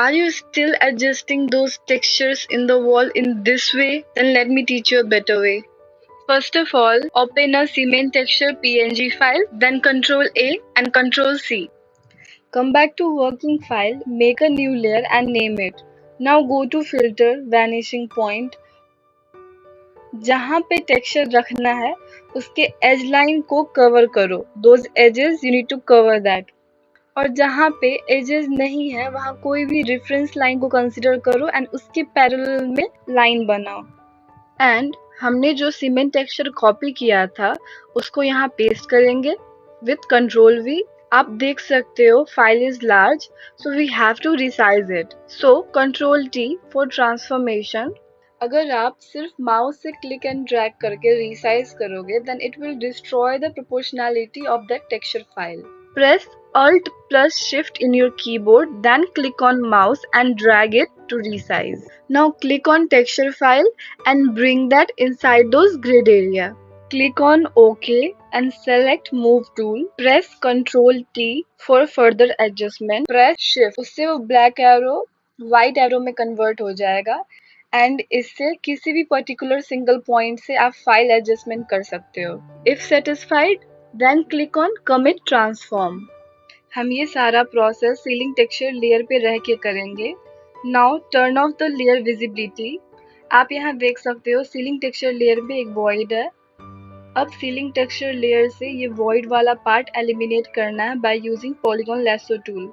Are you still adjusting those textures in the wall in this way? Then let me teach you a better way. First of all, open a cement texture PNG file, then Ctrl A and Ctrl C. Come back to working file, make a new layer and name it. Now go to filter, vanishing point. जहाँ पे texture रखना है उसके as line को cover करो. Those edges you need to cover that. और जहाँ पे एजेस नहीं है वहाँ कोई भी रेफरेंस लाइन को कंसीडर करो एंड उसके पैरेलल में लाइन बनाओ. एंड हमने जो सीमेंट टेक्सचर कॉपी किया था उसको यहाँ पेस्ट करेंगे विथ कंट्रोल वी. आप देख सकते हो file is large so we have to resize it. So control T for transformation. अगर आप सिर्फ माउस से क्लिक एंड ड्रैग करके रिसाइज करोगे then it will destroy the proportionality of that texture file. Press Alt plus Shift in your keyboard, then click on mouse and drag it to resize. Now click on texture file and bring that inside those grid area. Click on OK and select Move tool. Press Ctrl T for further adjustment. Press Shift. उससे वो black arrow white arrow में convert हो जाएगा and इससे किसी भी particular single point से आप फाइल एडजस्टमेंट कर सकते हो. If satisfied then click on commit transform. हम ये सारा प्रोसेस सीलिंग टेक्सचर लेयर पे रह के करेंगे. Now turn off the layer visibility. आप यहाँ देख सकते हो सीलिंग टेक्सचर लेयर पे एक वॉइड है. अब सीलिंग टेक्सचर लेयर से ये वॉइड वाला पार्ट एलिमिनेट करना है by using polygon lasso tool.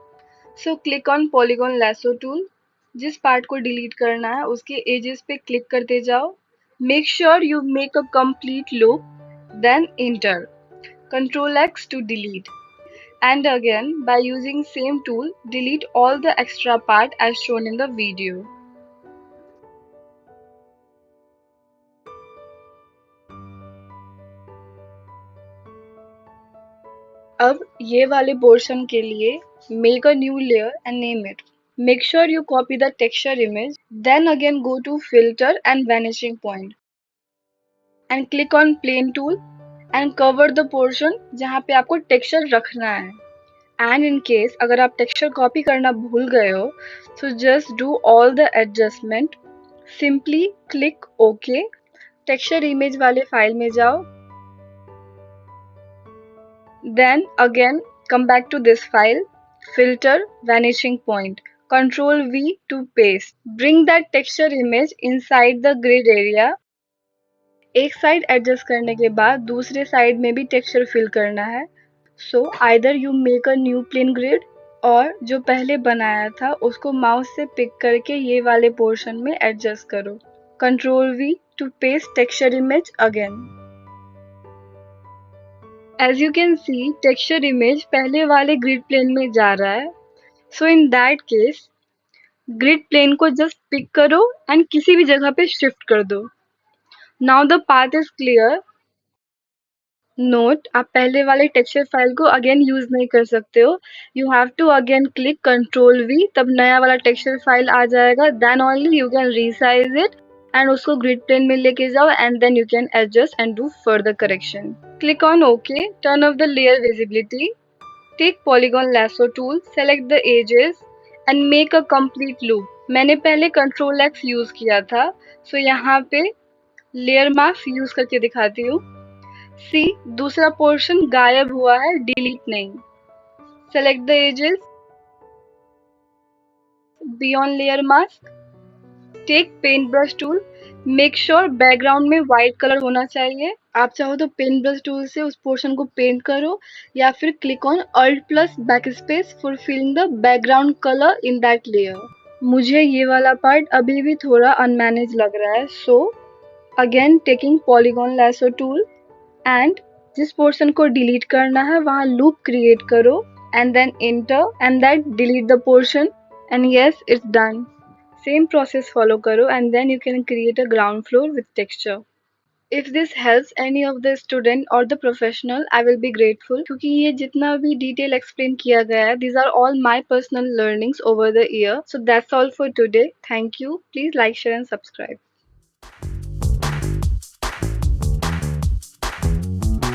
So click on polygon lasso tool. जिस पार्ट को डिलीट करना है उसके एजेस पे क्लिक करते जाओ. Make sure you make a complete loop, then enter. Ctrl X to delete. And again, by using same tool, delete all the extra part as shown in the video. अब ये वाले portion के लिए make a new layer and name it. Make sure you copy the texture image. Then again go to filter and vanishing point. And click on plane tool and cover the portion जहाँ पे आपको texture रखना है. And in case अगर आप texture copy करना भूल गए हो so just do all the adjustment. Simply click OK. Texture image वाले फाइल में जाओ. Then again come back to this file. Filter, vanishing point. Ctrl V to paste. Bring that texture image inside the grid area. एक side adjust करने के बाद दूसरे side में भी टेक्सचर फिल करना है. So either you make a new plain grid और जो पहले बनाया था उसको माउस से पिक करके ये वाले पोर्शन में एडजस्ट करो. Control V to paste texture image again. As you can see texture image पहले वाले ग्रिड प्लेन में जा रहा है. So in that case grid plane को जस्ट पिक करो एंड किसी भी जगह पे शिफ्ट कर दो. Now the path is clear. Note, आप पहले वाले टेक्सचर फाइल को अगेन यूज नहीं कर सकते हो. You have to again click control V, तब नया वाला टेक्सचर फाइल आ जाएगा. Then only you can resize it and उसको ग्रिड प्लेन में लेके जाओ and then you can adjust and do further correction. Click on okay. Turn off the layer visibility. Take polygon lasso tool, select the edges and make a complete loop. मैंने पहले control x use किया था सो यहाँ पे layer mask use करके दिखाती हूँ. सी दूसरा पोर्शन गायब हुआ है, डिलीट नहीं. Select the edges, be on layer mask. Take paint brush tool. Make sure background में व्हाइट कलर होना चाहिए. आप चाहो तो पेंट ब्रश टूल से उस पोर्शन को पेंट करो या फिर click on Alt plus backspace for filling the background colour in that layer. मुझे ये वाला पार्ट अभी भी थोड़ा अनमैनेज लग रहा है. So again taking polygon lasso tool and जिस पोर्शन को डिलीट करना है वहाँ लूप क्रिएट करो and then enter and that delete the portion and yes it's done. Same process follow करो and then you can create a ground floor with texture. If this helps any of the student और the professional I will be grateful, क्योंकि ये जितना भी detail explain किया गया है these are all my personal learnings over the year. So that's all for today. Thank you. Please like, share and subscribe.